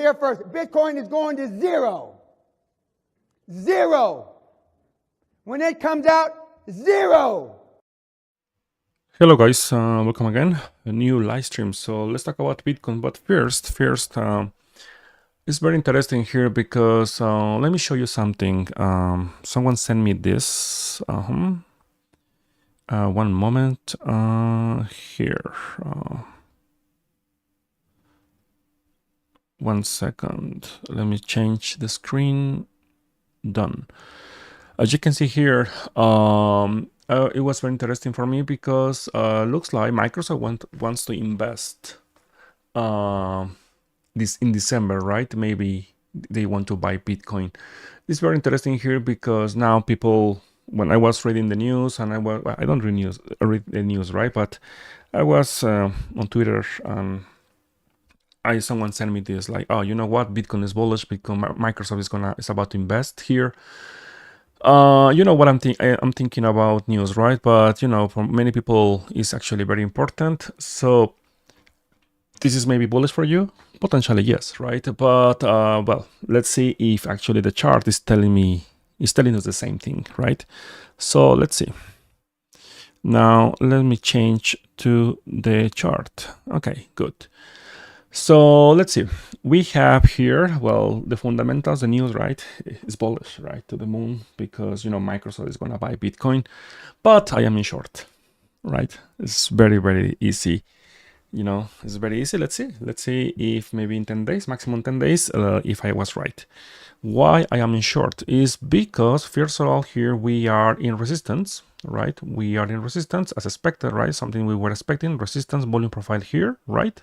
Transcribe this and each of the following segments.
here first. Bitcoin is going to zero. Zero. When it comes out, zero. Hello guys, welcome again, a new live stream. So let's talk about Bitcoin, but first, it's very interesting here because let me show you something. Someone sent me this. One moment here. One second. Let me change the screen. Done. As you can see here, it was very interesting for me because looks like Microsoft wants to invest this in December, right? Maybe they want to buy Bitcoin. It's very interesting here because now people, when I was reading the news, and I don't read the news, right? But I was on Twitter and someone sent me this, like, oh, you know what? Bitcoin is bullish. Microsoft is about to invest here. You know what I'm thinking about news, right? But you know, for many people, it's actually very important. So this is maybe bullish for you, potentially yes, right? But well, let's see if actually the chart is telling us the same thing, right? So let's see. Now let me change to the chart. Okay, good. So let's see. We have here, well, the fundamentals, the news, right? It's bullish, right, to the moon because, you know, Microsoft is going to buy Bitcoin, but I am in short, right? It's very, very easy. You know, it's very easy. Let's see if maybe in 10 days, maximum 10 days, if I was right. Why I am in short is because, first of all, here we are in resistance, right? We are in resistance as expected, right? Something we were expecting, resistance volume profile here, right?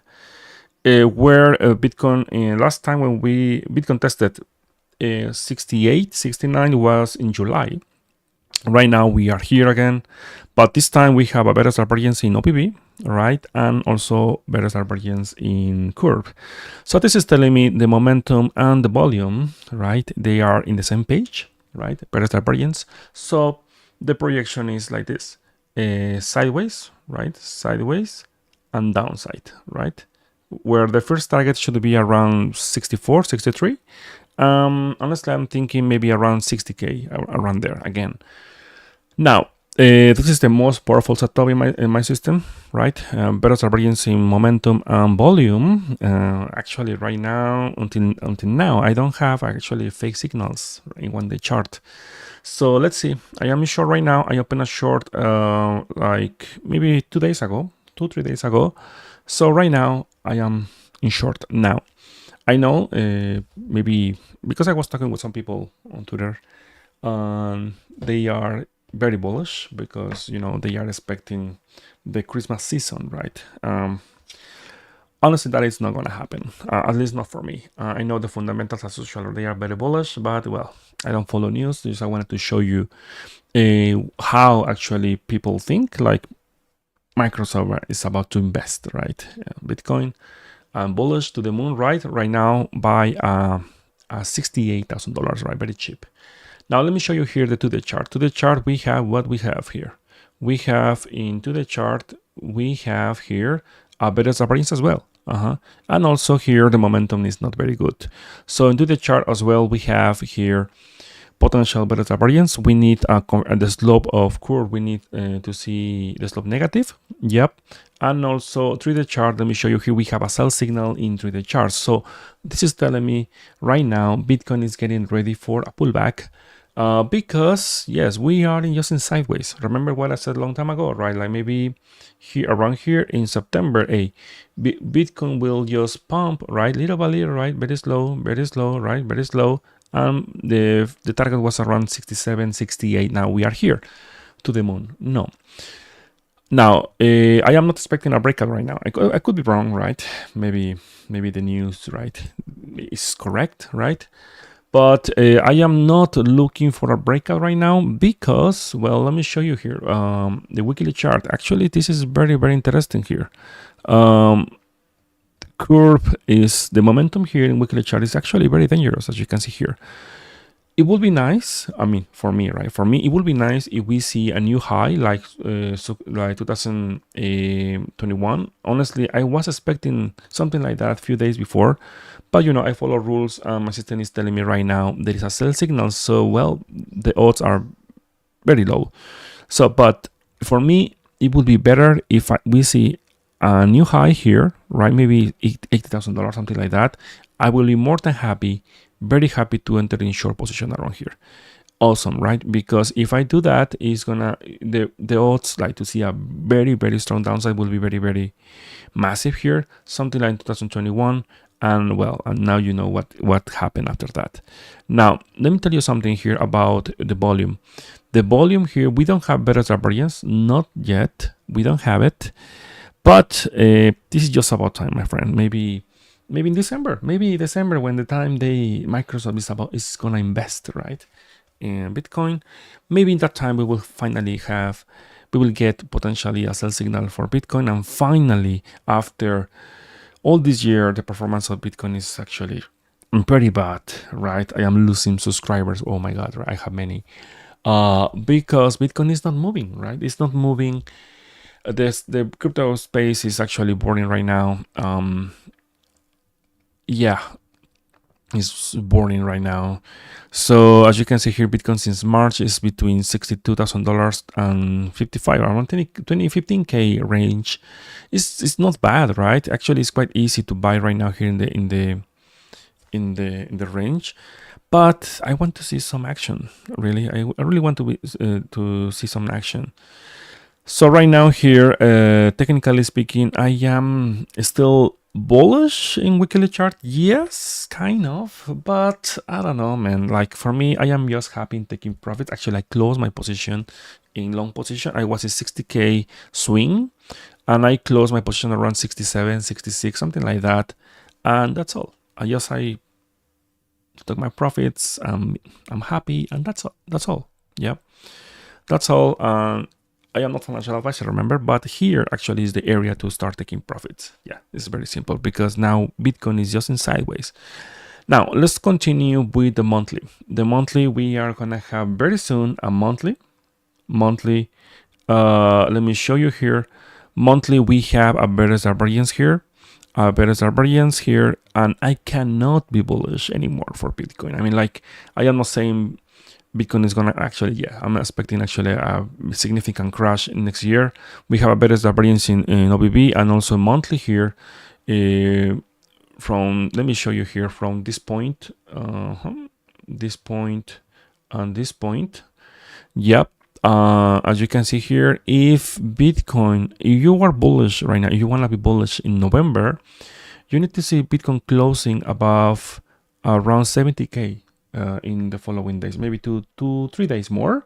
Where Bitcoin, last time when Bitcoin tested 68, 69 was in July. Right now we are here again, but this time we have a better divergence in OPV, right? And also better divergence in curve. So this is telling me the momentum and the volume, right? They are in the same page, right? Better divergence. So the projection is like this, sideways, right? Sideways and downside, right? Where the first target should be around 64, 63. Honestly, I'm thinking maybe around 60K, around there again. Now, this is the most powerful setup in my system, right? Better divergence in momentum and volume. Actually, right now, until now, I don't have actually fake signals in one day chart. So let's see. I am in short right now. I opened a short like maybe 2 days ago, 2-3 days ago. So right now I am in short. Now I know maybe because I was talking with some people on Twitter, they are very bullish because, you know, they are expecting the Christmas season, right? Honestly, that is not going to happen, at least not for me. I know the fundamentals as usual, they are very bullish, but well, I don't follow news. Just I wanted to show you how actually people think, like Microsoft is about to invest, right? Bitcoin and bullish to the moon, right? Right now by $68,000, right? Very cheap. Now let me show you here the 2-day chart. To the chart, we have what we have here. We have into the chart, we have here a better divergence as well. And also here the momentum is not very good. So into the chart as well, we have here potential better divergence. We need the slope of curve. We need to see the slope negative. Yep. And also through the chart, let me show you here, we have a sell signal in through the chart. So this is telling me right now, Bitcoin is getting ready for a pullback. Because yes, we are just in sideways. Remember what I said a long time ago, right? Like maybe here around here in September, Bitcoin will just pump, right? Little by little, right? Very slow, right? Very slow. The target was around 67, 68. Now we are here to the moon. No. Now, I am not expecting a breakout right now. I could be wrong, right? Maybe the news, right, is correct, right? But I am not looking for a breakout right now because, well, let me show you here the weekly chart. Actually, this is very, very interesting here. Curve is the momentum here in weekly chart is actually very dangerous, as you can see here. it would be nice. I mean, for me, right? For me, it would be nice if we see a new high like 2021. Honestly, I was expecting something like that a few days before, but I follow rules. My system is telling me right now there is a sell signal, so well, the odds are very low. So, but for me, it would be better if we see a new high here, right? Maybe $80,000, something like that. I will be more than happy, very happy to enter in short position around here. Awesome, right? Because if I do that, it's gonna the odds like to see a very strong downside will be very massive here, something like 2021. And well, and now you know what happened after that. Now let me tell you something here about the volume. The volume here, we don't have better variance, not yet. We don't have it, but this is just about time, my friend. Maybe in December, when the time Microsoft is gonna invest, right, in Bitcoin. Maybe in that time we will get potentially a sell signal for Bitcoin, and finally, after all this year, the performance of Bitcoin is actually pretty bad, right? I am losing subscribers. Oh my God, right? I have many. Because Bitcoin is not moving, right? It's not moving. The crypto space is actually boring right now. Yeah, it's boring right now. So as you can see here, Bitcoin since March is between $62,000 and 55 around 15K range. It's not bad, right? Actually, it's quite easy to buy right now here in the range. But I want to see some action. Really, I really want to see some action. So right now here, technically speaking, I am still bullish in weekly chart. Yes, kind of, but I don't know, man. Like for me, I am just happy in taking profits. Actually, I closed my position in long position. I was a 60K swing, and I closed my position around 67, 66, something like that. And that's all. I took my profits. I'm happy, and that's all. That's all. Yeah, that's all. I am not financial advisor, remember, but here actually is the area to start taking profits. Yeah, it's very simple because now Bitcoin is just in sideways. Now let's continue with the monthly. The monthly, we are gonna have very soon a monthly. Let me show you here. Monthly, we have a better variance here, and I cannot be bullish anymore for Bitcoin. I mean, like, I am not saying Bitcoin is gonna actually, yeah, I'm expecting actually a significant crash next year. We have a better variance in OBB and also monthly here. Let me show you here from this point, this point, and this point. Yep. As you can see here, if you are bullish right now, if you want to be bullish in November, you need to see Bitcoin closing above around 70K in the following days, maybe 3 days more.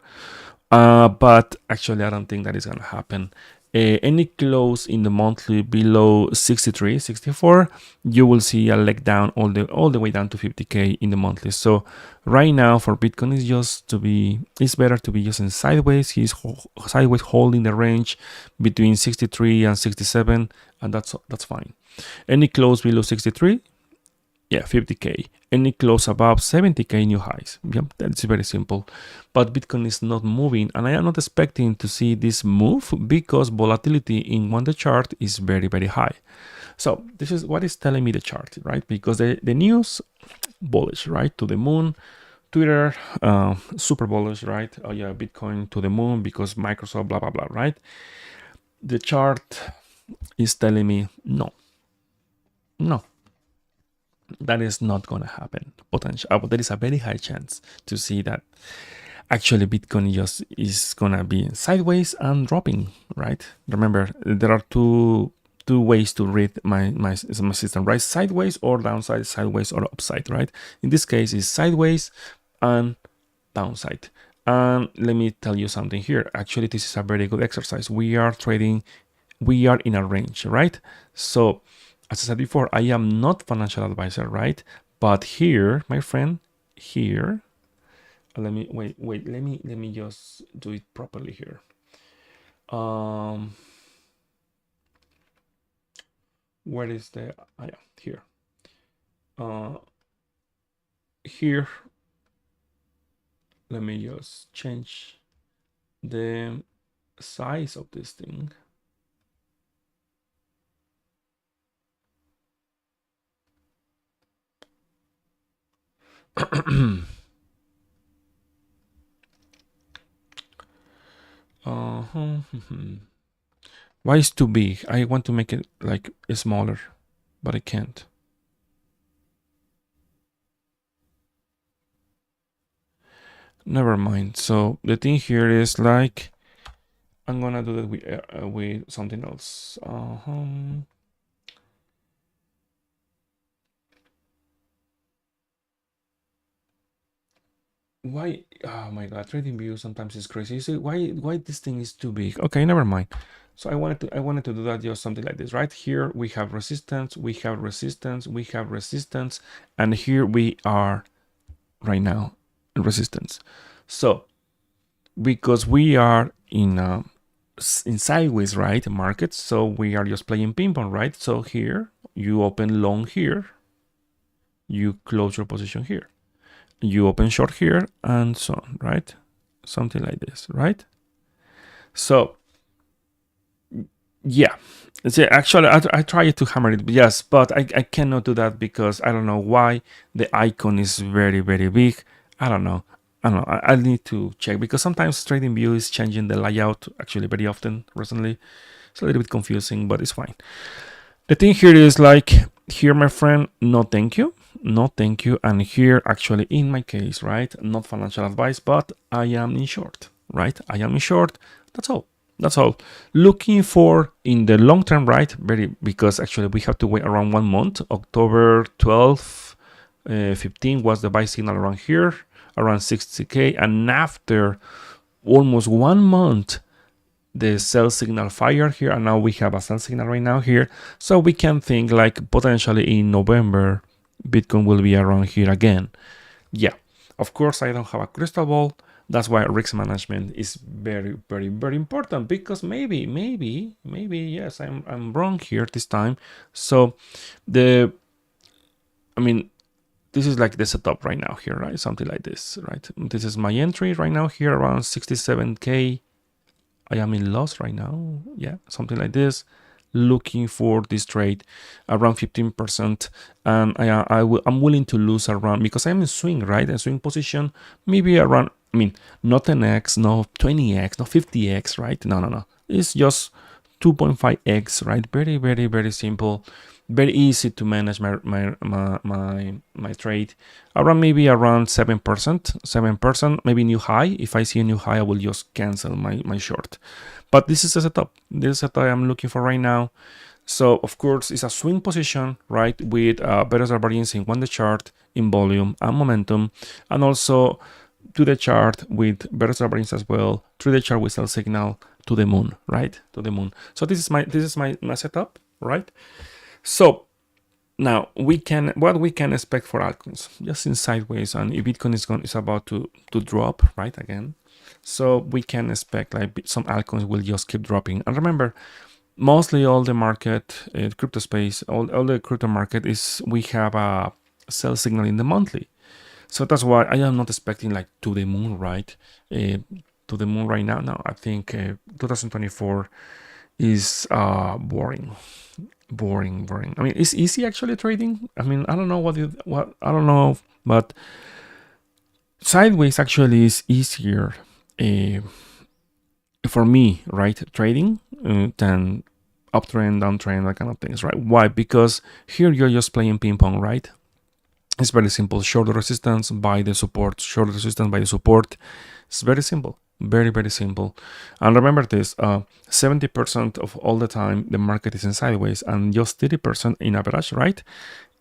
But actually, I don't think that is going to happen. Any close in the monthly below 63, 64, you will see a leg down all the way down to 50K in the monthly. So right now for Bitcoin it's better to be just in sideways. He's sideways holding the range between 63 and 67, and that's fine. Any close below 63, yeah, 50K. Any close above 70K new highs. Yep, that's very simple. But Bitcoin is not moving, and I am not expecting to see this move because volatility in one day chart is very high. So this is what is telling me the chart, right? Because the news bullish, right? To the moon. Twitter, super bullish, right? Oh yeah, Bitcoin to the moon because Microsoft, blah blah blah, right? The chart is telling me no, that is not going to happen. There is a very high chance to see that actually Bitcoin just is going to be sideways and dropping, right? Remember, there are two ways to read my system, right? Sideways or downside, sideways or upside, right? In this case, it's sideways and downside. And let me tell you something here. Actually, this is a very good exercise. We are in a range, right? So as I said before, I am not financial advisor, right? But here, my friend, here, let me wait. Let me just do it properly here. Where is the? Yeah, here. Here. let me just change the size of this thing. uh-huh. Why is too big? I want to make it like smaller, but I can't. Never mind. So the thing here is like I'm gonna do that with something else. Why? Oh my god, trading view sometimes is crazy. You see, why this thing is too big? Okay, never mind. So I wanted to do that just something like this. Right here we have resistance, we have resistance, we have resistance, and here we are right now in resistance. So because we are in sideways, right, market, so we are just playing ping pong, right? So here you open long here, you close your position here, you open short here, and so on, right? Something like this, right? So yeah, see, actually I tried to hammer it, yes, but I cannot do that because I don't know why the icon is very big. I don't know. I need to check because sometimes trading view is changing the layout actually very often recently. It's a little bit confusing, but it's fine. The thing here is like, here, my friend, no thank you. No thank you. And here, actually, in my case, right, not financial advice, but I am in short, right? I am in short. That's all. That's all. Looking for in the long term, right? Because actually we have to wait around 1 month. October 12th, 15 was the buy signal around here, around 60K. And after almost 1 month, the sell signal fire here, and now we have a sell signal right now here, so we can think like potentially in November Bitcoin will be around here again. Yeah, of course I don't have a crystal ball. That's why risk management is very important, because maybe yes, I'm wrong here this time. So I mean, this is like the setup right now here, right? Something like this, right? This is my entry right now here around 67K. I am in loss right now. Yeah, something like this. Looking for this trade around 15%, and I'm willing to lose around, because I'm in swing, right? A swing position, maybe around. I mean, not 10x, no 20x, no 50x, right? No. It's just 2.5x, right? Very simple, very easy to manage my trade. Around maybe around 7%, maybe new high. If I see a new high, I will just cancel my short. But this is a setup. This is a setup I'm looking for right now. So of course it's a swing position, right? With better variance in one the chart, in volume and momentum, and also to the chart with better variance as well, through the chart with sell signal to the moon, right? To the moon. So this is my setup, right? So now what we can expect for altcoins, just in sideways, and if Bitcoin is about to drop, right, again. So we can expect like some altcoins will just keep dropping. And remember, mostly all the market, crypto space, all the crypto market is, we have a sell signal in the monthly. So that's why I am not expecting like to the moon, right? To the moon right now. No, I think 2024 is boring. I mean, it's easy actually trading. I mean, I don't know what I don't know, but sideways actually is easier uh, for me, right? Trading than uptrend, downtrend, that kind of things, right? Why? Because here you're just playing ping pong, right? It's very simple. Short resistance by the support. Short resistance by the support. It's very simple. Very simple. And remember this: 70% of all the time the market is in sideways, and just 30% in average, right,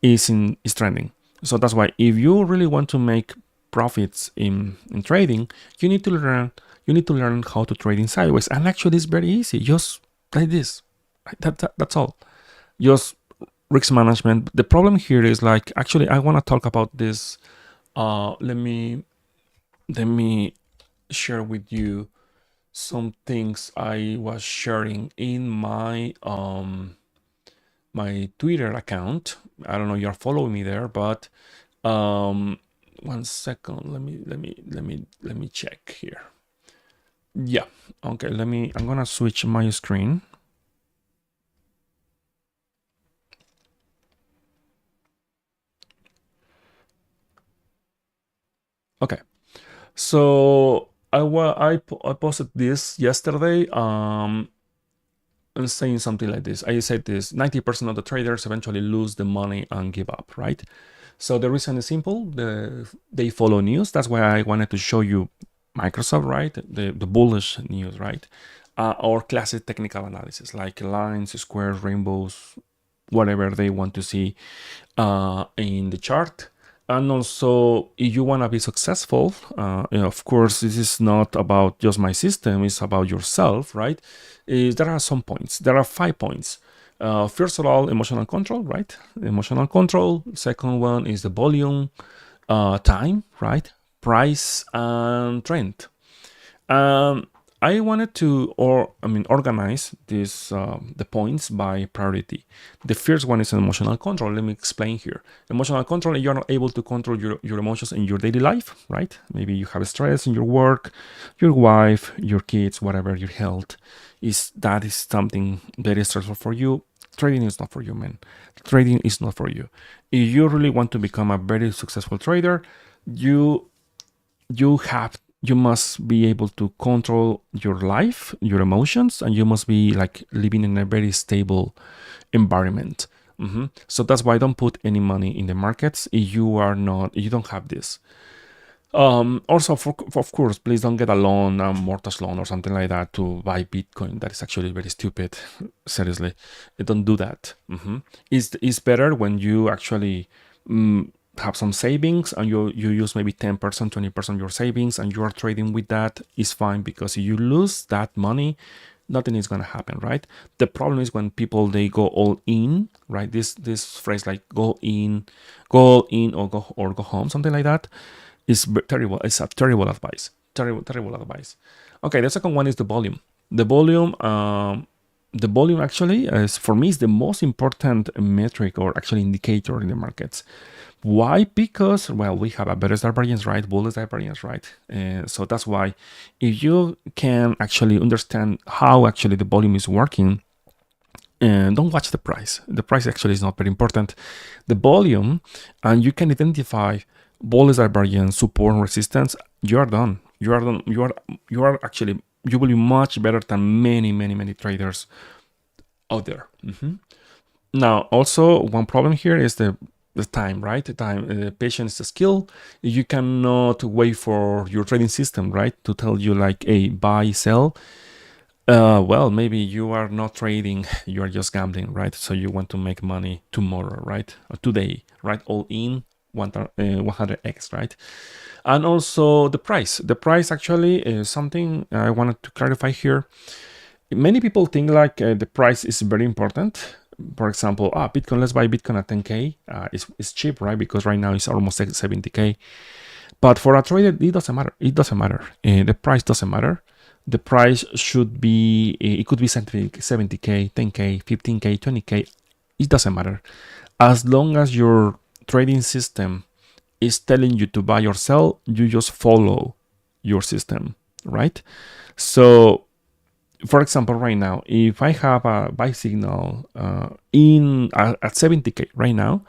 is trending. So that's why if you really want to make profits in trading, you need to learn how to trade in sideways. And actually, it's very easy. Just like this. That's all. Just risk management. The problem here is like, actually I want to talk about this. Let me share with you some things I was sharing in my Twitter account. I don't know if you're following me there, but 1 second. Let me check here. Yeah. Okay. I'm gonna switch my screen. Okay. So I posted this yesterday. And saying something like this. I said this: 90% of the traders eventually lose the money and give up. Right. So the reason is simple. They follow news. That's why I wanted to show you Microsoft, right? The bullish news, right? Or classic technical analysis like lines, squares, rainbows, whatever they want to see in the chart. And also, if you want to be successful, of course, this is not about just my system, it's about yourself, right? There are some points. There are 5 points. First of all, emotional control, right? Emotional control. Second one is the volume, time, right? Price and trend. I wanted to, organize this the points by priority. The first one is emotional control. Let me explain here. Emotional control: you're not able to control your emotions in your daily life, right? Maybe you have stress in your work, your wife, your kids, whatever, your health. That is something very stressful for you. Trading is not for you, man. Trading is not for you. If you really want to become a very successful trader, you you must be able to control your life, your emotions, and you must be like living in a very stable environment. So that's why I don't put any money in the markets if you don't have this. Also, of course, please don't get a loan, a mortgage loan or something like that to buy Bitcoin. That is actually very stupid. Seriously, don't do that. It's better when you actually have some savings and you use maybe 10%, 20% of your savings and you are trading with that. Is fine, because if you lose that money, nothing is going to happen, right? The problem is when people, they go all in, right? This phrase like go all in or go home, something like that, is terrible. It's a terrible advice. Terrible advice. Okay, the second one is the volume. The volume actually is, for me, is the most important metric or actually indicator in the markets. Why? Because, well, we have a better variance, right? Bullish variance, right? So that's why if you can actually understand how actually the volume is working, and don't watch the price. The price actually is not very important. The volume, and you can identify bullish variance, support, and resistance. You are done. You are actually, you will be much better than many traders out there. Now, also one problem here is the time, right? The time, patience is a skill. You cannot wait for your trading system, right, to tell you like, hey, buy, sell. Well, maybe you are not trading, you are just gambling, right? So you want to make money tomorrow, right? Or today, right? All in 100x, right? And also the price. The price actually is something I wanted to clarify here. Many people think like the price is very important. For example, Bitcoin, let's buy Bitcoin at 10K. It's cheap, right? Because right now it's almost 70K. But for a trader, it doesn't matter. It doesn't matter. The price doesn't matter. The price should be, it could be 70K, 10K, 15K, 20K. It doesn't matter. As long as your trading system is telling you to buy or sell, you just follow your system, right? So, for example, right now, if I have a buy signal at 70K right now,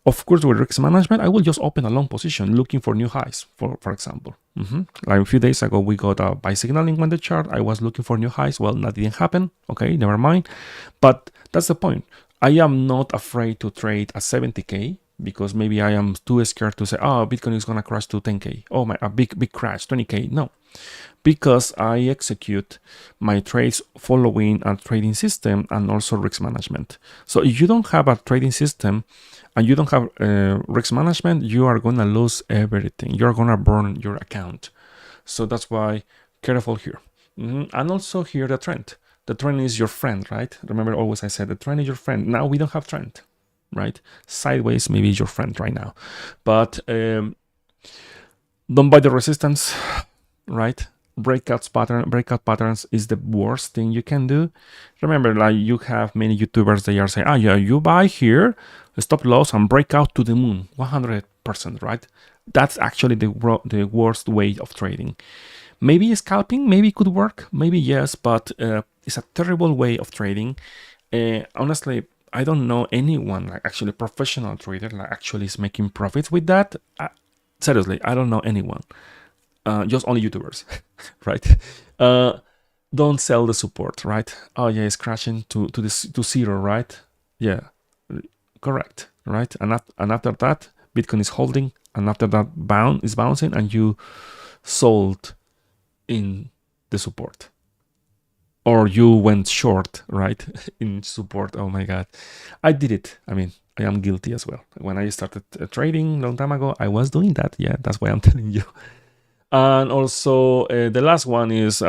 of course, with risk management, I will just open a long position looking for new highs, for example. Like a few days ago, we got a buy signal in the chart. I was looking for new highs. Well, that didn't happen. Okay, never mind. But that's the point. I am not afraid to trade at 70K because maybe I am too scared to say, oh, Bitcoin is going to crash to 10K. Oh, a big crash, 20K. No, because I execute my trades following a trading system and also risk management. So if you don't have a trading system and you don't have risk management, you are going to lose everything. You're going to burn your account. So that's why careful here. And also here the trend. The trend is your friend, right? Remember, always I said the trend is your friend. Now we don't have trend, right? Sideways maybe is your friend right now. But don't buy the resistance, right? Breakout patterns is the worst thing you can do. Remember, like you have many YouTubers, they are saying, yeah, you buy here, stop loss and breakout to the moon, 100%, right? That's actually the worst way of trading. Maybe scalping, maybe it could work, maybe yes, but it's a terrible way of trading. Honestly, I don't know anyone, like actually professional trader, like actually is making profits with that. Seriously, I don't know anyone. Just only YouTubers, right? Don't sell the support, right? Oh yeah, it's crashing to zero, right? Yeah, correct, right? And after that, Bitcoin is holding, and after that, is bouncing, and you sold in the support, or you went short, right? In support. Oh my god, I did it. I mean, I am guilty as well. When I started trading long time ago, I was doing that. Yeah, that's why I'm telling you. And also the last one is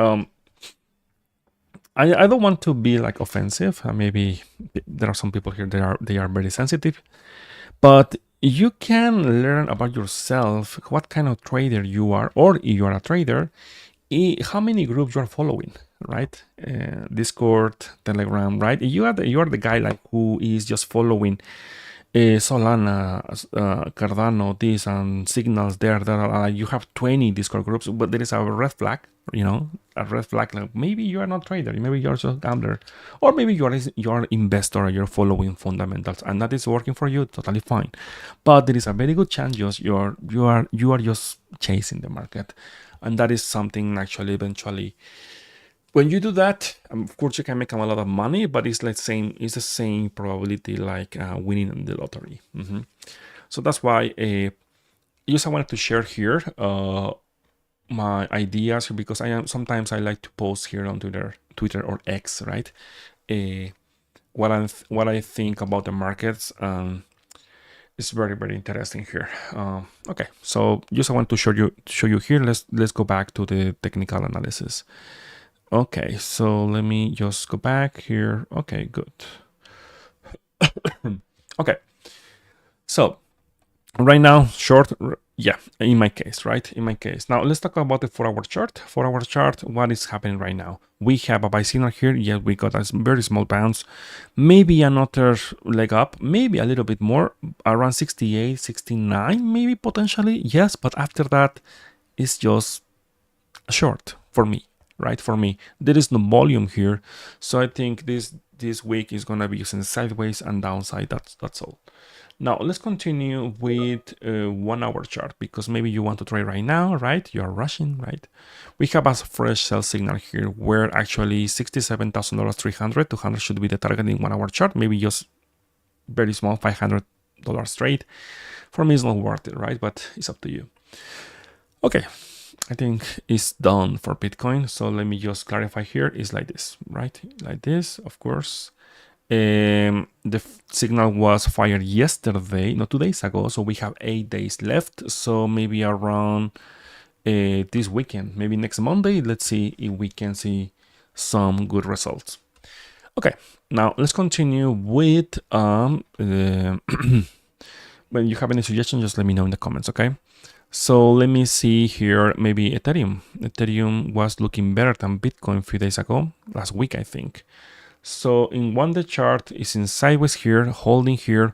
I don't want to be like offensive. Maybe there are some people here they are very sensitive, but you can learn about yourself, what kind of trader you are, or if you are a trader, how many groups you are following, right? Discord, Telegram, right? You are the guy like who is just following Solana, Cardano, this and signals there. You have 20 Discord groups, but there is a red flag, a red flag. Like maybe you are not trader, maybe you're just a gambler, or maybe you're investor, you're following fundamentals, and that is working for you, totally fine. But there is a very good chance you are just chasing the market, and that is something actually eventually when you do that, of course you can make a lot of money, but it's the same probability like winning in the lottery. So that's why I wanted to share here my ideas, because sometimes I like to post here on Twitter or X, right? What I think about the markets. It's very, very interesting here. Okay, so just I want to show you here. Let's go back to the technical analysis. Okay, so let me just go back here. Okay, good. Okay, so right now, short, yeah, in my case, right? In my case. Now, let's talk about the 4-hour chart. 4-hour chart, what is happening right now? We have a buy signal here. Yeah, we got a very small bounce. Maybe another leg up, maybe a little bit more, around 68, 69, maybe potentially. Yes, but after that, it's just short for me. Right, for me there is no volume here, so I think this week is gonna be using sideways and downside. That's all. Now let's continue with 1-hour chart, because maybe you want to trade right now, right? You are rushing, right? We have a fresh sell signal here where actually $67,000, 300, 200 should be the target in 1-hour chart. Maybe just very small $500 trade. For me, it's not worth it, right? But it's up to you. Okay. I think it's done for Bitcoin. So let me just clarify here. It's like this, right? Like this, of course. The signal was fired yesterday, not 2 days ago. So we have 8 days left. So maybe around this weekend, maybe next Monday, let's see if we can see some good results. Okay, now let's continue with when you have any suggestions, just let me know in the comments, okay? So let me see here, maybe Ethereum. Ethereum was looking better than Bitcoin a few days ago, last week, I think. So in 1-day chart, it's in sideways here, holding here.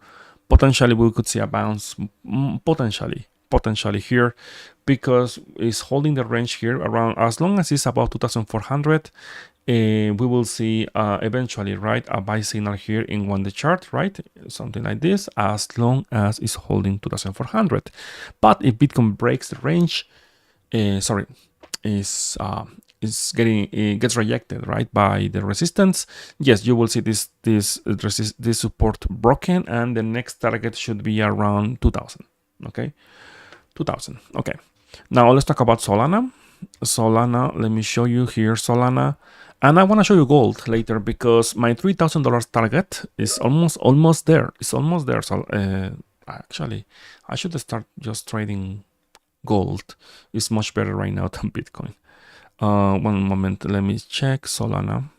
Potentially we could see a bounce, potentially here, because it's holding the range here around, as long as it's about 2,400, we will see eventually, right, a buy signal here in 1-day chart, right? Something like this, as long as it's holding 2,400. But if Bitcoin breaks the range, is gets rejected, right, by the resistance, yes, you will see this support broken, and the next target should be around 2,000. Okay, 2,000. Okay, now let's talk about Solana. Let me show you here Solana. And I want to show you gold later, because my $3,000 target is almost there. It's almost there. So actually, I should start just trading gold. It's much better right now than Bitcoin. One moment, let me check Solana.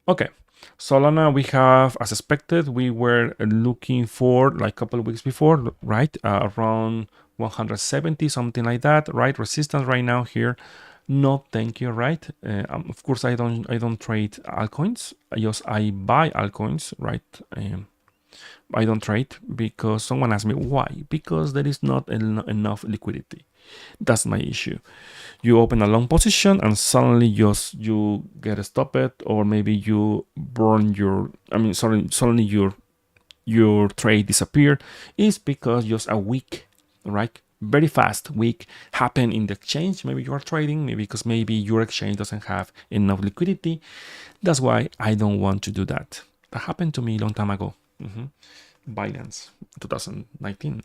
Okay. Solana, we have, as expected, we were looking for, like a couple of weeks before, right? Around 170, something like that, right? Resistance right now here. No, thank you, right? Of course, I don't trade altcoins. I buy altcoins, right? I don't trade because someone asked me why. Because there is not enough liquidity. That's my issue. You open a long position and suddenly you get stopped, or maybe you burn your. I mean, suddenly your trade disappear. Is because just a week, right? Very fast week happen in the exchange. Maybe you are trading, maybe because maybe your exchange doesn't have enough liquidity. That's why I don't want to do that. That happened to me a long time ago. Binance 2019.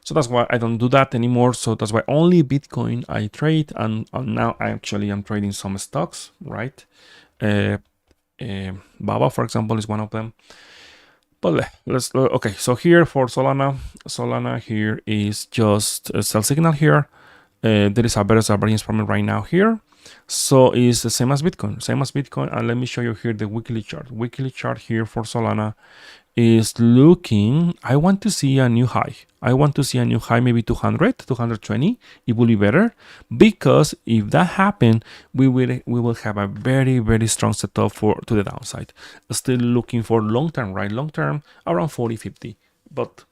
So that's why I don't do that anymore. So that's why only Bitcoin I trade, and now I actually am trading some stocks, right? Baba, for example, is one of them. But let's okay. So here for Solana here is just a sell signal here. There is a better variance from it right now here. So it's the same as Bitcoin. And let me show you here the weekly chart. Weekly chart here for Solana is looking, I want to see a new high. I want to see a new high, maybe 200, 220. It will be better, because if that happens, we will have a very, very strong setup to the downside. Still looking for long term, right? Long term around 40, 50. But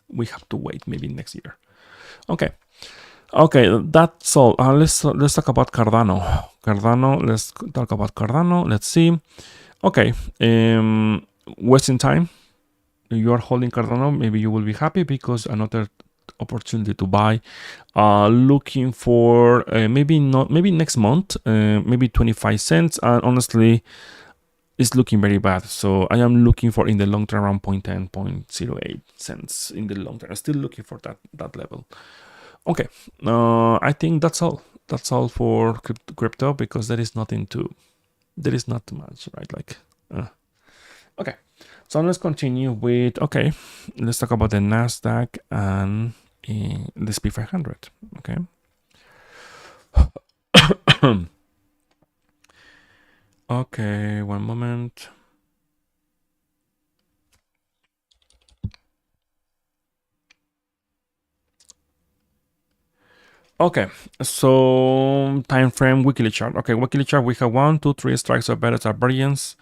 we have to wait maybe next year. Okay, that's all. Let's talk about Cardano. Let's talk about Cardano. Let's see. Okay, wasting time. If you are holding Cardano, maybe you will be happy because another opportunity to buy. Looking for maybe next month, maybe 25 cents. And honestly, it's looking very bad. So I am looking for in the long term around 0.10, 0.08 cents in the long term. I'm still looking for that level. Okay, I think that's all. That's all for crypto, because there is not too much, right? Like, okay. So let's continue with, okay, let's talk about the Nasdaq and the SP500. Okay. Okay, one moment. Okay, so time frame, weekly chart. Okay, weekly chart, we have 1, 2, 3 strikes of better variance.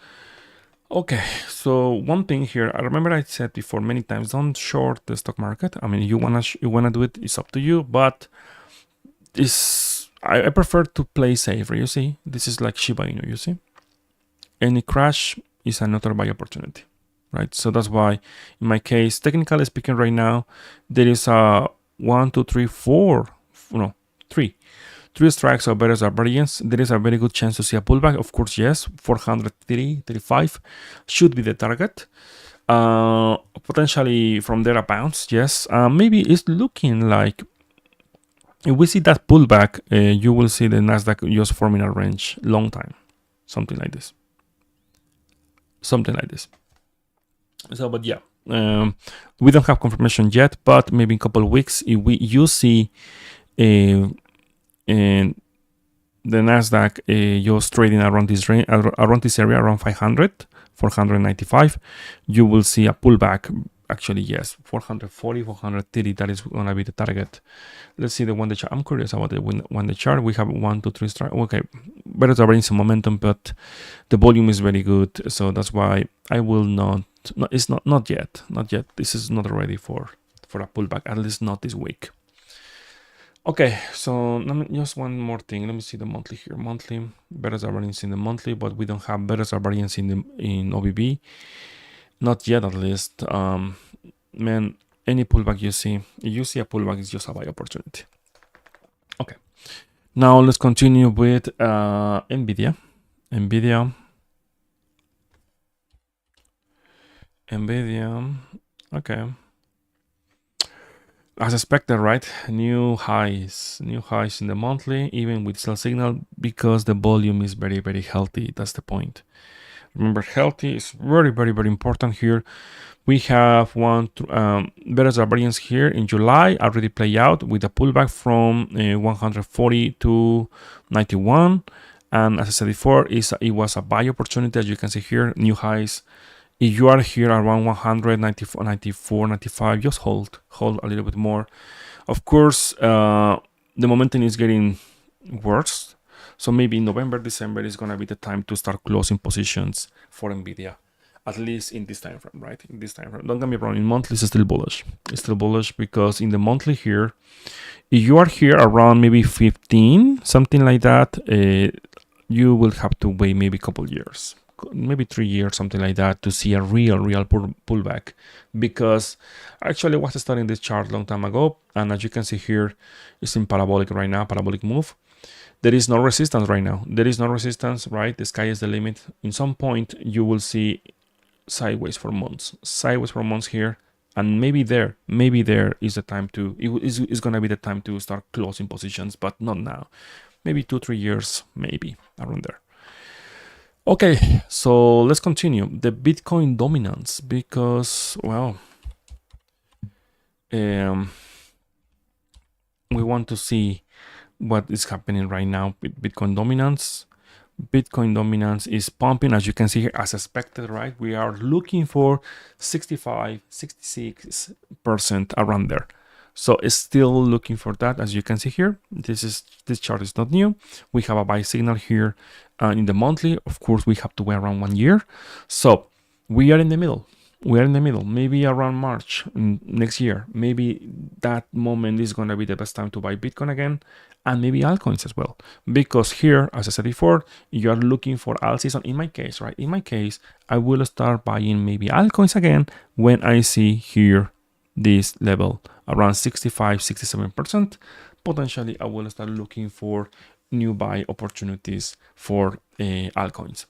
Okay, so one thing here, I remember I said before many times, don't short the stock market. I mean, you wanna do it, it's up to you, but I prefer to play safer. You see, this is like Shiba Inu. You see, any crash is another buy opportunity, right? So that's why, in my case, technically speaking, right now there is a 1, 2, 3, 4, no, 3 strikes of better variance. There is a very good chance to see a pullback. Of course, yes, 435 should be the target. Potentially from there a bounce, yes. Maybe it's looking like, if we see that pullback, you will see the Nasdaq just forming a range long time, something like this. So, but yeah, we don't have confirmation yet, but maybe in a couple of weeks, if you see in the Nasdaq just trading around this range, around this area, around 500, 495, you will see a pullback. Actually, yes, 440, 430, that is going to be the target. Let's see the one day chart. I'm curious about the one day chart. We have 1, 2, 3 strike. Okay, better to bring some momentum, but the volume is very good. So that's why I will not. No, it's not yet. This is not ready for a pullback. At least not this week. Okay, so just one more thing. Let me see the monthly here. Monthly, better variance in the monthly, but we don't have better variance in OBB. Not yet, at least. Man, any pullback you see, if you see a pullback, it's just a buy opportunity. Okay. Now let's continue with Nvidia. Okay. As expected, right? New highs in the monthly, even with sell signal, because the volume is very, very healthy. That's the point. Remember, healthy is very, very, very important here. We have one better variance here in July already play out with a pullback from 140 to 91. And as I said before, it was a buy opportunity. As you can see here, new highs. If you are here around 100, 94, 95, just hold a little bit more. Of course, the momentum is getting worse. So maybe in November, December is going to be the time to start closing positions for Nvidia, at least in this time frame, right? In this time frame. Don't get me wrong, in monthly it's still bullish. It's still bullish because in the monthly here, if you are here around maybe 15, something like that, you will have to wait maybe a couple years, maybe 3 years, something like that, to see a real pullback. Because actually I was studying this chart long time ago, and as you can see here, it's in parabolic right now, parabolic move. There is no resistance right now. There is no resistance, right? The sky is the limit. In some point, you will see sideways for months here. And maybe there is the time to, it's going to be the time to start closing positions, but not now. Maybe 2-3 years, maybe around there. Okay, so let's continue. The Bitcoin dominance, because, well, we want to see what is happening right now with Bitcoin dominance. Bitcoin dominance is pumping, as you can see here, as expected, right? We are looking for 65-66% around there. So it's still looking for that, as you can see here. This chart is not new. We have a buy signal here in the monthly. Of course, we have to wait around 1 year. So we are in the middle. Maybe around March next year. Maybe that moment is going to be the best time to buy Bitcoin again, and maybe altcoins as well. Because here, as I said before, you are looking for alt season. In my case, right? In my case, I will start buying maybe altcoins again when I see here this level around 65-67%. Potentially, I will start looking for new buy opportunities for altcoins.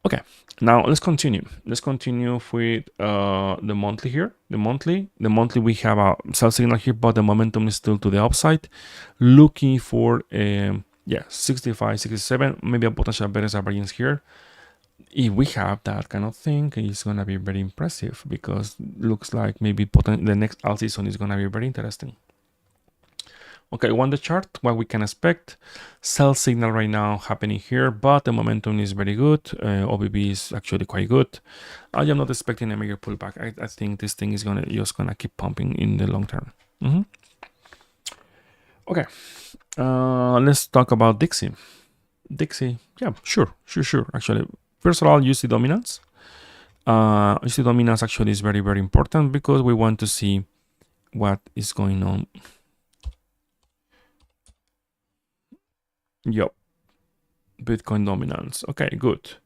Okay, now let's continue. Let's continue with the monthly here. The monthly we have a sell signal here, but the momentum is still to the upside. Looking for 65-67, maybe a potential better variance here. If we have that kind of thing, it's gonna be very impressive, because looks like maybe the next alt season is gonna be very interesting. Okay, on the chart, what we can expect, sell signal right now happening here, but the momentum is very good. OBB is actually quite good. I am not expecting a major pullback. I think this thing is just gonna keep pumping in the long term. Okay, let's talk about Dixie. Yeah, sure. Actually, first of all, UC dominance. UC dominance actually is very, very important, because we want to see what is going on. Yep, Bitcoin dominance. Okay, good.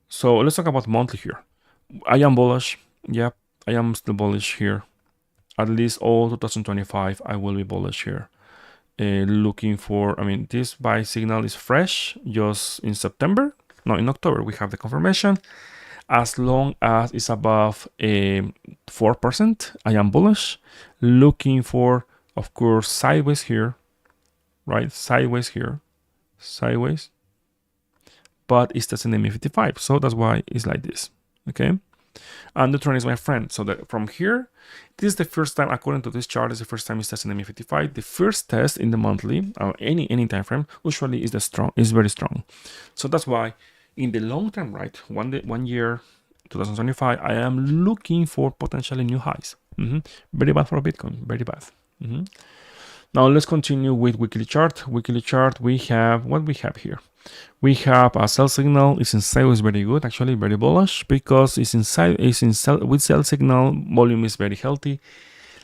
So let's talk about monthly here. I am bullish. Yep, I am still bullish here. At least all 2025, I will be bullish here. Looking for, this buy signal is fresh, just in October, we have the confirmation. As long as it's above 4%, I am bullish. Looking for, of course, sideways here, right? Sideways, but it's testing the MA55, so that's why it's like this. Okay, and the trend is my friend. So that from here, this is the first time, according to this chart, is the first time it's testing the MA55. The first test in the monthly or any time frame usually is very strong. So that's why in the long term, right, 1 year, 2025, I am looking for potentially new highs. Very bad for Bitcoin, very bad. Now let's continue with weekly chart. We have what we have here. We have a sell signal. It's inside, is very good, actually very bullish, because it's inside. With sell signal, volume is very healthy.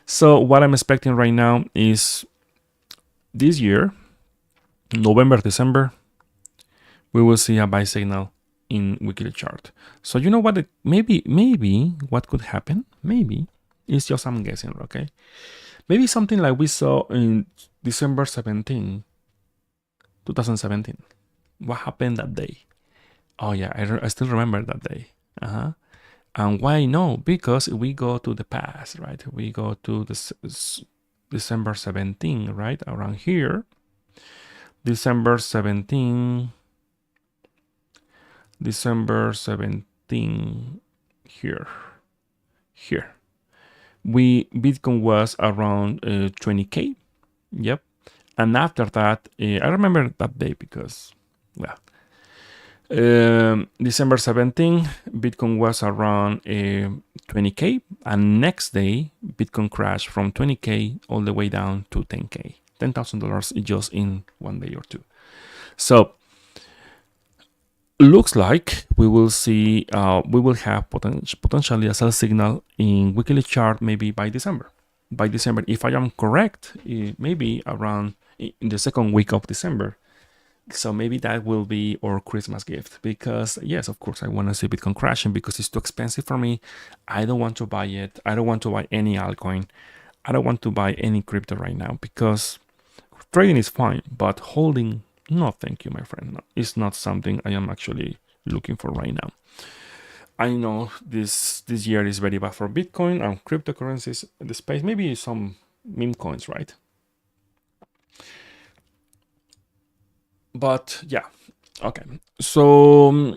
So what I'm expecting right now is this year, November, December, we will see a buy signal in weekly chart. So you know what? Maybe what could happen? Maybe it's just I'm guessing. Okay. Maybe something like we saw in December 17, 2017. What happened that day? Oh yeah, I still remember that day. And why no? Because we go to the past, right? We go to the December 17, right? Around here. December 17 here. Bitcoin was around 20K. Yep. And after that, I remember that day because, well, December 17, Bitcoin was around 20K. And next day, Bitcoin crashed from 20K all the way down to 10K. $10,000 just in 1 day or two. So looks like we will see, we will have potentially a sell signal in weekly chart maybe by December. By December, if I am correct, maybe around in the second week of December. So maybe that will be our Christmas gift, because yes, of course, I want to see Bitcoin crashing because it's too expensive for me. I don't want to buy it. I don't want to buy any altcoin. I don't want to buy any crypto right now because trading is fine, but holding, no, thank you, my friend. No, it's not something I am actually looking for right now. I know this year is very bad for Bitcoin and cryptocurrencies in the space. Maybe some meme coins, right? But yeah, okay. So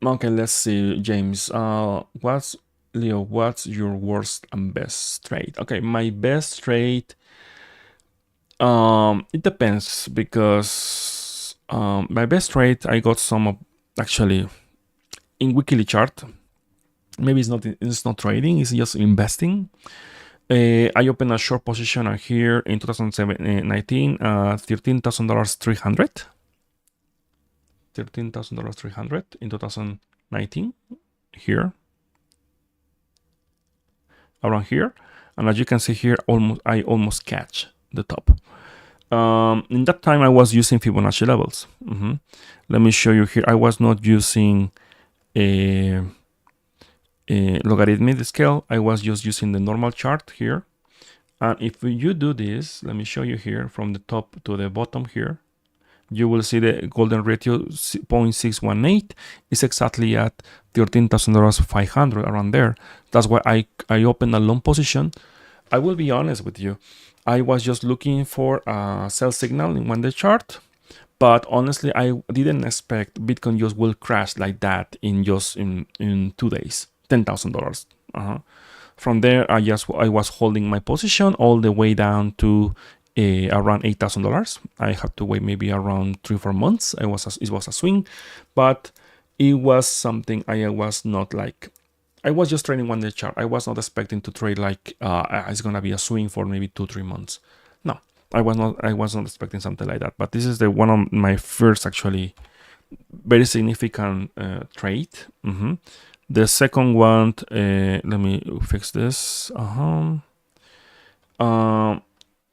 okay, let's see, James. What's your worst and best trade? Okay, my best trade. It depends because my best trade I got some of actually in weekly chart. Maybe it's not trading, it's just investing. I opened a short position here in 2019, $13,000 300. $13,000 300 in 2019 here, around here, and as you can see here, I almost catch the top. In that time I was using Fibonacci levels. Let me show you here. I was not using a logarithmic scale. I was just using the normal chart here. And if you do this, let me show you here from the top to the bottom here, you will see the golden ratio 0.618 is exactly at $13,000 500, around there. That's why I opened a long position. I will be honest with you. I was just looking for a sell signal in 1 day chart, but honestly, I didn't expect Bitcoin just will crash like that in 2 days, $10,000. From there, I was holding my position all the way down to around $8,000. I had to wait maybe around 3-4 months. It was a swing, but it was something I was not like. I was just trading 1 day chart. I was not expecting to trade like it's gonna be a swing for maybe 2-3 months. No, I was not expecting something like that. But this is one of my first actually very significant trade. The second one, let me fix this.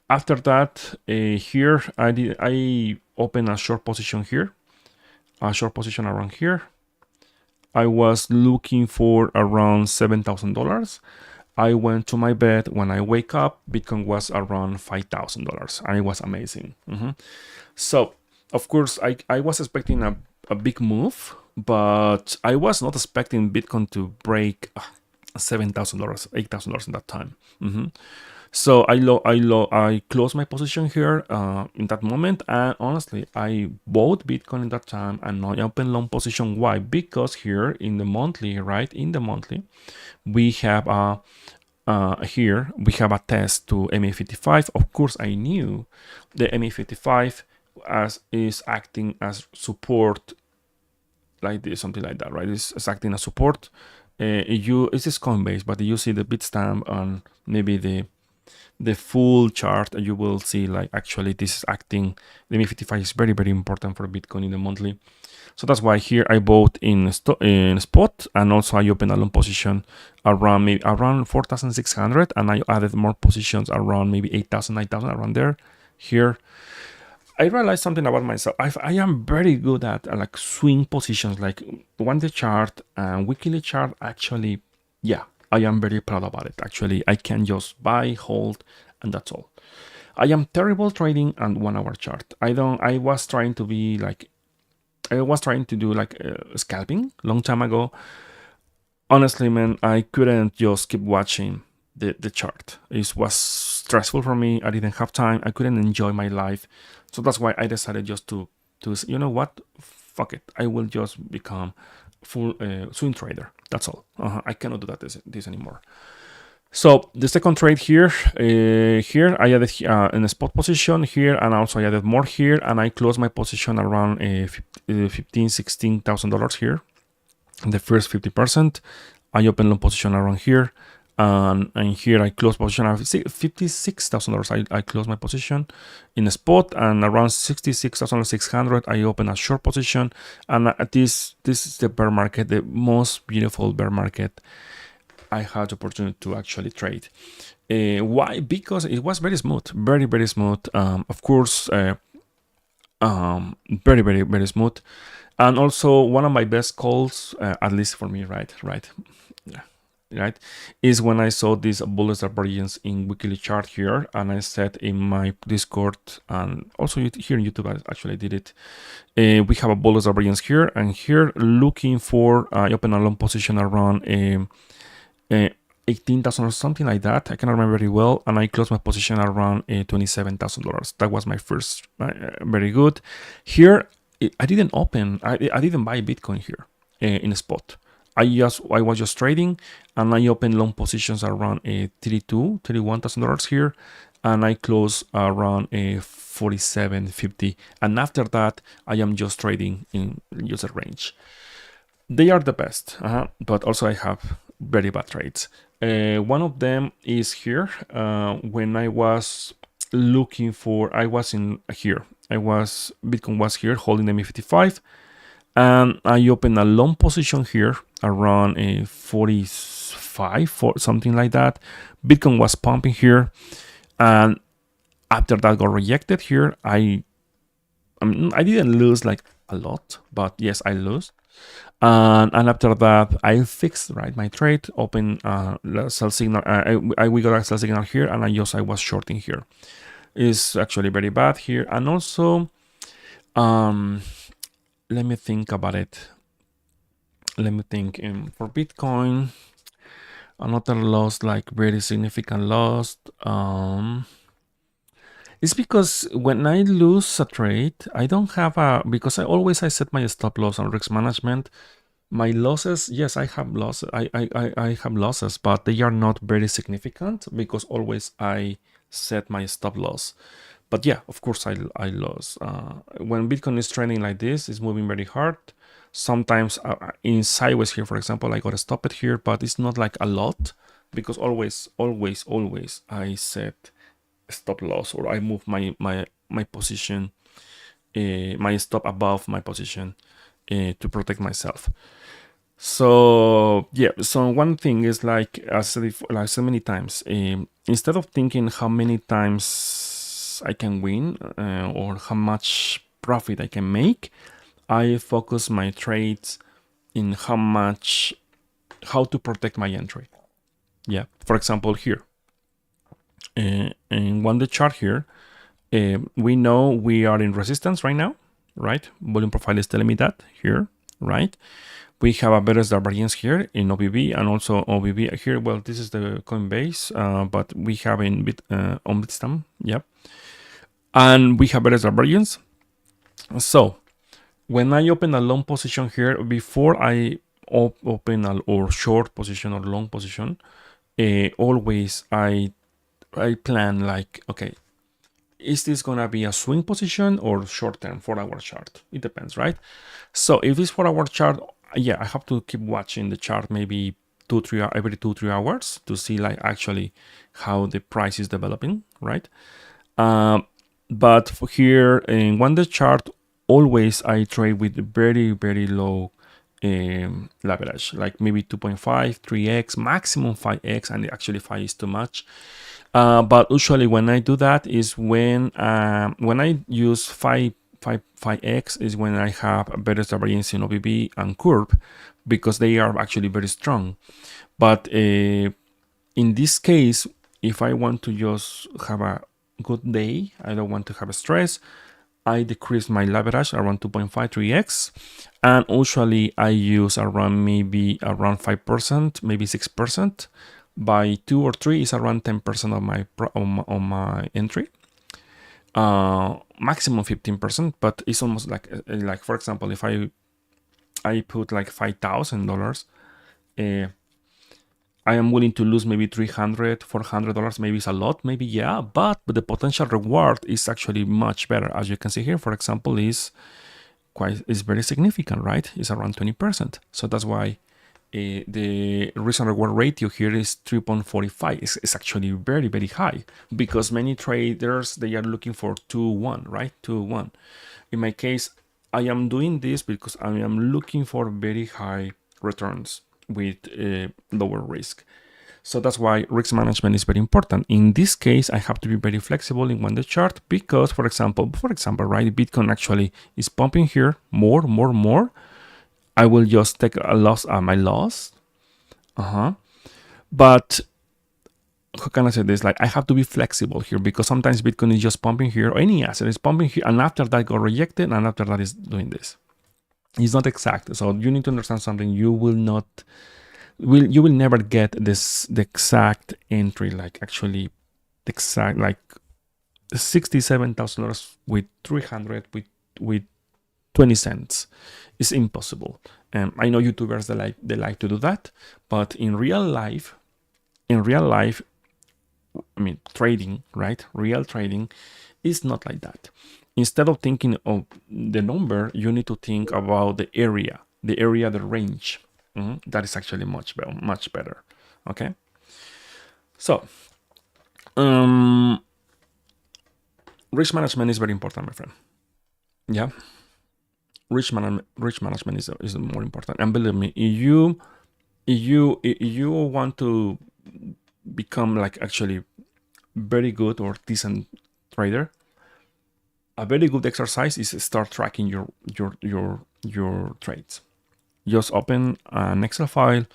After that, here I opened a short position here, a short position around here. I was looking for around $7,000. I went to my bed. When I wake up, Bitcoin was around $5,000, and it was amazing. So, of course, I was expecting a big move, but I was not expecting Bitcoin to break $7,000, $8,000 in that time. So I closed my position here in that moment, and honestly, I bought Bitcoin in that time, and I opened long position. Why? Because here in the monthly, right? In the monthly, we have here we have a test to MA55. Of course, I knew the MA55 is acting as support, like this, something like that, right? It's acting as support. It's this Coinbase, but you see the Bitstamp on maybe the full chart, you will see like actually this is acting. The MA55 is very, very important for Bitcoin in the monthly. So that's why here I bought in spot, and also I opened a long position around 4,600, and I added more positions around maybe 8,000, 9,000, around there. Here I realized something about myself. I am very good at like swing positions, like 1 day chart and weekly chart. Actually, yeah, I am very proud about it. Actually, I can just buy, hold, and that's all. I am terrible trading on 1 hour chart. I was trying to do like scalping long time ago. Honestly, man, I couldn't just keep watching the chart. It was stressful for me. I didn't have time. I couldn't enjoy my life. So that's why I decided just to you know what? Fuck it. I will just become full swing trader. That's all. I cannot do this anymore. So the second trade here, here I added in a spot position here, and also I added more here, and I closed my position around $16,000 here. The first 50%, I opened long position around here. And here I close position at $56,000. I close my position in a spot, and around 66,600 I open a short position. And this is the bear market, the most beautiful bear market I had the opportunity to actually trade. Why? Because it was very smooth, very smooth. Of course, very smooth, and also one of my best calls, at least for me, right, is when I saw these bullish divergence in weekly chart here, and I said in my Discord and also here in YouTube, I actually did it. We have a bullish divergence here and here, looking for I open a long position around 18,000 or something like that. I cannot remember very well, and I closed my position around $27,000. That was my first, very good. Here I didn't open. I didn't buy Bitcoin here in a spot. I was just trading, and I opened long positions around $31,000 here, and I closed around 47.50. And after that, I am just trading in user range. They are the best, but also I have very bad trades. One of them is here. When I was looking for, I was in here. Bitcoin was here holding the ME55, and I opened a long position here around 45 or something like that. Bitcoin was pumping here, and after that got rejected here. I didn't lose like a lot, but yes, I lost. And after that, I fixed my trade, open sell signal. We got a sell signal here, and I was shorting here. It's actually very bad here. And also, let me think about it. Let me think. For Bitcoin, another loss, like very significant loss. It's because when I lose a trade, I don't have because I set my stop loss on risk management. My losses, yes, I have losses. I have losses, but they are not very significant because always I set my stop loss. But yeah, of course I lose. When Bitcoin is trending like this, it's moving very hard. Sometimes in sideways here, for example, I gotta stop it here, but it's not like a lot because always I set stop loss, or I move my position, my stop above my position to protect myself. So yeah, so one thing is like I said so many times, instead of thinking how many times I can win or how much profit I can make, I focus my trades in how to protect my entry. Yeah, for example here, in one day chart here, we know we are in resistance right now, right? Volume profile is telling me that here, right? We have a better divergence here in OBB and also OBB here. Well, this is the Coinbase, but we have in on Bitstamp, yep. And we have better divergence. So when I open a long position here, before I open or short position or long position, always I plan like, okay, is this gonna be a swing position or short-term 4-hour chart? It depends, right? So if it's 4-hour chart, yeah, I have to keep watching the chart maybe every 2-3 hours to see like actually how the price is developing, right? But for here in one day chart, always I trade with very low leverage, like maybe 2.5, 3x, maximum 5x, and actually 5 is too much. But usually when I do that is when I use 5x is when I have a better divergence in OBB and curve, because they are actually very strong. But in this case, if I want to just have a good day, I don't want to have a stress, I decrease my leverage around 2.5, 3x, and usually I use around 5%, maybe 6%. By 2 or 3 is around 10% of my entry. Maximum 15%, but it's almost like for example, if I put like $5,000, I am willing to lose maybe $300, $400. Maybe it's a lot, maybe yeah, but the potential reward is actually much better. As you can see here, for example, is very significant, right? It's around 20%. So that's why the risk and reward ratio here is 3.45. It's actually very, very high because many traders, they are looking for 2-1, right? 2-1. In my case, I am doing this because I am looking for very high returns with lower risk. So that's why risk management is very important. In this case, I have to be very flexible in one day chart because, for example, right, Bitcoin actually is pumping here more. I will just take a loss at my loss. But how can I say this? Like, I have to be flexible here because sometimes Bitcoin is just pumping here, or any asset is pumping here, and after that got rejected, and after that is doing this. It's not exact. So you need to understand something. You will never get the exact entry, like actually the exact, like $67,000 with 300 with 20 cents. It's impossible. I know YouTubers they like to do that, but in real life, I mean, trading, right? Real trading is not like that. Instead of thinking of the number, you need to think about the area, the range. That is actually much better. Okay. So, risk management is very important, my friend. Yeah. Risk management is more important. And believe me, if you want to become like actually very good or decent trader, a very good exercise is start tracking your trades. Just open an Excel file,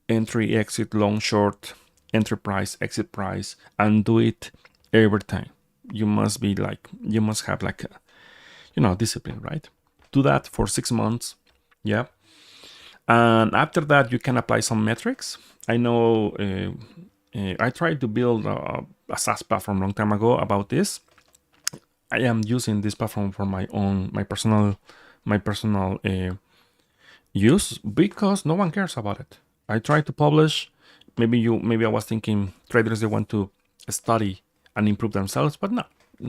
entry, exit, long, short, entry price, exit price, and do it every time. You must have like discipline, right? Do that for 6 months. Yeah. And after that, you can apply some metrics. I know I tried to build a SaaS platform a long time ago about this. I am using this platform for my personal use because no one cares about it. I tried to publish. Maybe I was thinking traders, they want to study and improve themselves, but no.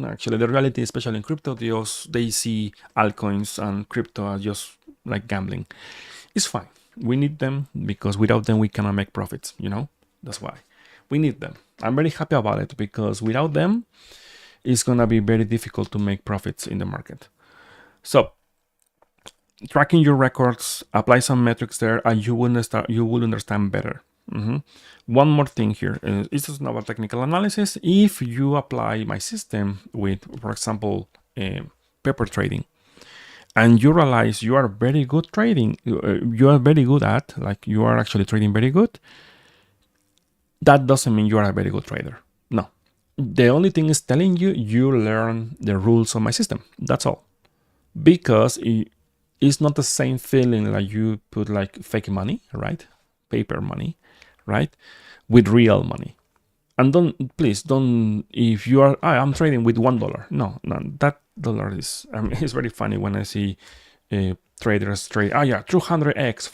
Actually, the reality, especially in crypto, they see altcoins and crypto as just like gambling. It's fine. We need them because without them we cannot make profits. That's why we need them. I'm very happy about it because without them, it's gonna be very difficult to make profits in the market. So, tracking your records, apply some metrics there, and you will understand better. One more thing here. This is not a technical analysis. If you apply my system with, for example, paper trading, and you realize you are very good trading, you are very good at, like you are actually trading very good, that doesn't mean you are a very good trader. No. The only thing is telling you learn the rules of my system. That's all. Because it's not the same feeling like you put like fake money, right? Paper money, right? With real money. And please don't, if you are, I'm trading with $1. No, that dollar is, it's very funny when I see traders trade, 200x,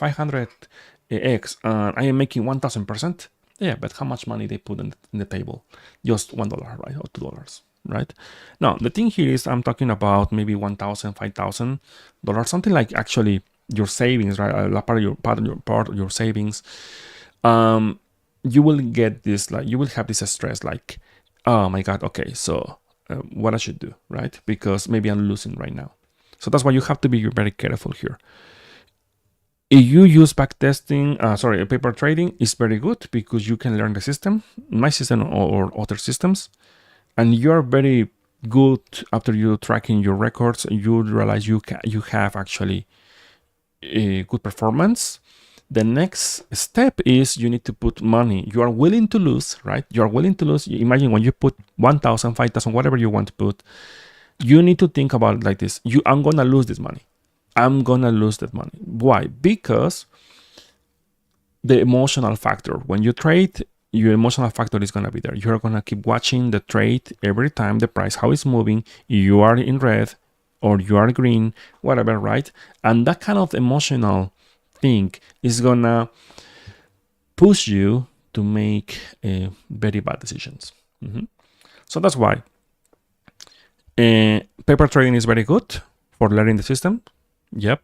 500x, I am making 1000%. Yeah, but how much money they put in the table? Just $1, right? Or $2, right? Now, the thing here is I'm talking about maybe $1,000, $5,000, something like actually your savings, right? Part of your savings. You will get this, like, you will have this stress, like, oh my God, okay, so what I should do, right? Because maybe I'm losing right now. So that's why you have to be very careful here. If you use backtesting, paper trading is very good because you can learn the system, my system or other systems, and you're very good after you tracking your records. You realize you have actually a good performance. The next step is you need to put money. You are willing to lose, right? You are willing to lose. Imagine when you put 1,000, 5,000, whatever you want to put, you need to think about it like this. I'm going to lose this money. I'm going to lose that money. Why? Because the emotional factor. When you trade, your emotional factor is going to be there. You're going to keep watching the trade every time, the price, how it's moving. You are in red or you are green, whatever, right? And that kind of emotional thing is going to push you to make very bad decisions. So that's why paper trading is very good for learning the system. Yep.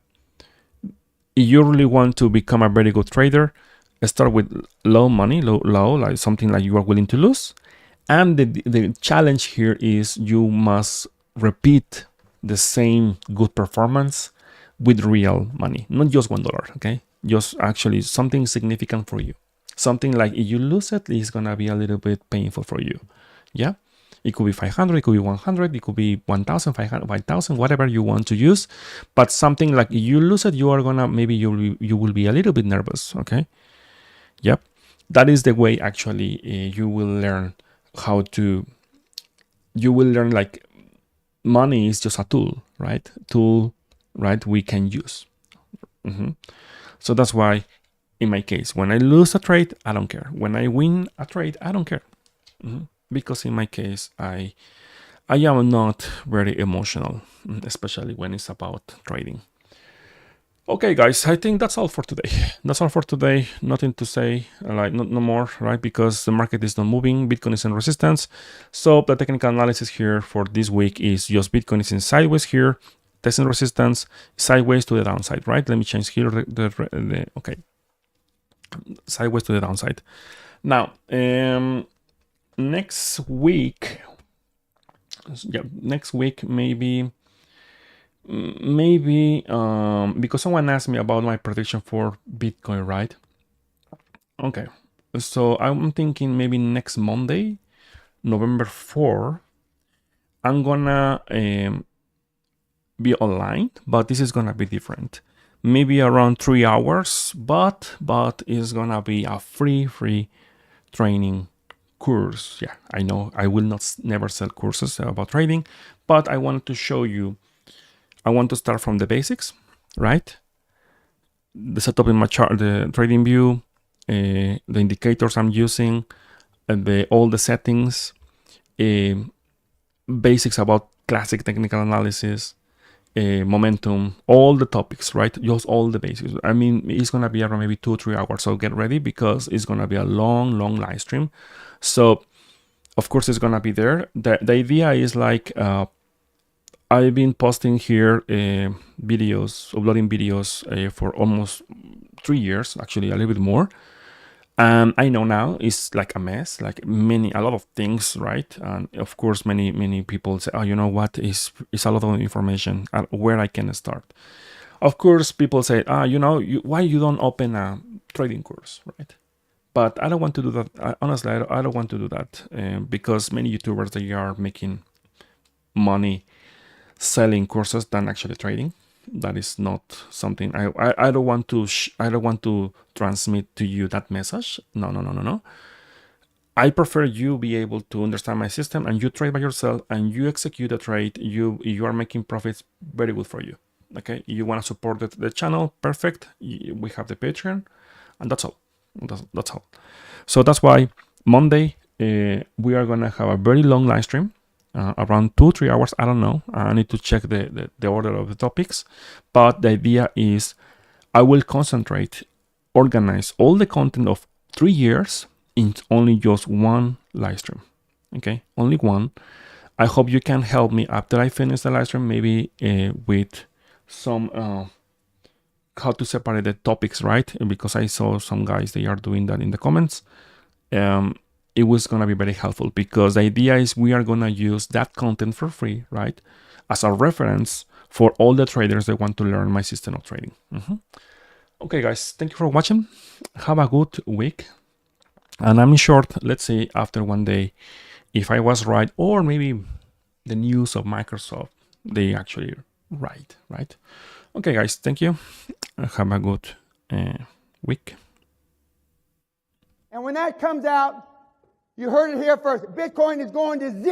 if you really want to become a very good trader, start with low money, low, like something like you are willing to lose. And the challenge here is you must repeat the same good performance with real money, not just $1, okay? Just actually something significant for you. Something like if you lose it, it's gonna be a little bit painful for you. Yeah, it could be 500, it could be 100, it could be 1,000, 500, 1,000, whatever you want to use. But something like if you lose it, you are gonna maybe you will be a little bit nervous. Okay. Yep, that is the way actually you will learn how to. You will learn like money is just a tool, right? Tool, right? We can use. So that's why, in my case, when I lose a trade, I don't care. When I win a trade, I don't care. Because in my case, I am not very emotional, especially when it's about trading. Okay, guys, I think that's all for today. That's all for today. Nothing to say, like no more, right? Because the market is not moving. Bitcoin is in resistance. So the technical analysis here for this week is just Bitcoin is in sideways here, testing resistance, sideways to the downside, right? Let me change here okay, sideways to the downside. Now, next week, maybe because someone asked me about my prediction for Bitcoin, right? Okay, so I'm thinking maybe next Monday, November 4, I'm gonna be online, but this is gonna be different. Maybe around 3 hours, but it's gonna be a free training course. Yeah, I know I will never sell courses about trading, but I wanted to show you. I want to start from the basics, right? The setup in my chart, the trading view, the indicators I'm using, and all the settings, basics about classic technical analysis, momentum, all the topics, right? Just all the basics. I mean, it's gonna be around maybe 2 or 3 hours. So get ready because it's gonna be a long live stream. So of course it's gonna be there. The idea is like I've been posting here videos, uploading videos for almost 3 years, actually a little bit more. I know now it's like a mess, like a lot of things, right? And of course, many people say, "Oh, you know what? It's a lot of information. Where I can start?" Of course, people say, "Ah, why you don't open a trading course, right?" But I don't want to do that. Honestly, I don't want to do that because many YouTubers they are making money selling courses than actually trading. That is not something I don't want to I don't want to transmit to you that message. No. I prefer you be able to understand my system and you trade by yourself and you execute a trade. You are making profits, very good for you. Okay, you want to support the channel, perfect. We have the Patreon, and that's all. That's all. So that's why Monday we are gonna have a very long live stream. Around 2-3 hours. I don't know. I need to check the order of the topics. But the idea is I will concentrate, organize all the content of 3 years in only just one live stream. Okay, only one. I hope you can help me after I finish the live stream, maybe with some how to separate the topics, right? Because I saw some guys, they are doing that in the comments. It was going to be very helpful because the idea is we are going to use that content for free, right? As a reference for all the traders that want to learn my system of trading. Okay, guys, thank you for watching. Have a good week. And I'm short, let's see after one day if I was right or maybe the news of Microsoft, they actually right? Okay, guys, thank you. Have a good week. And when that comes out, you heard it here first. Bitcoin is going to zero.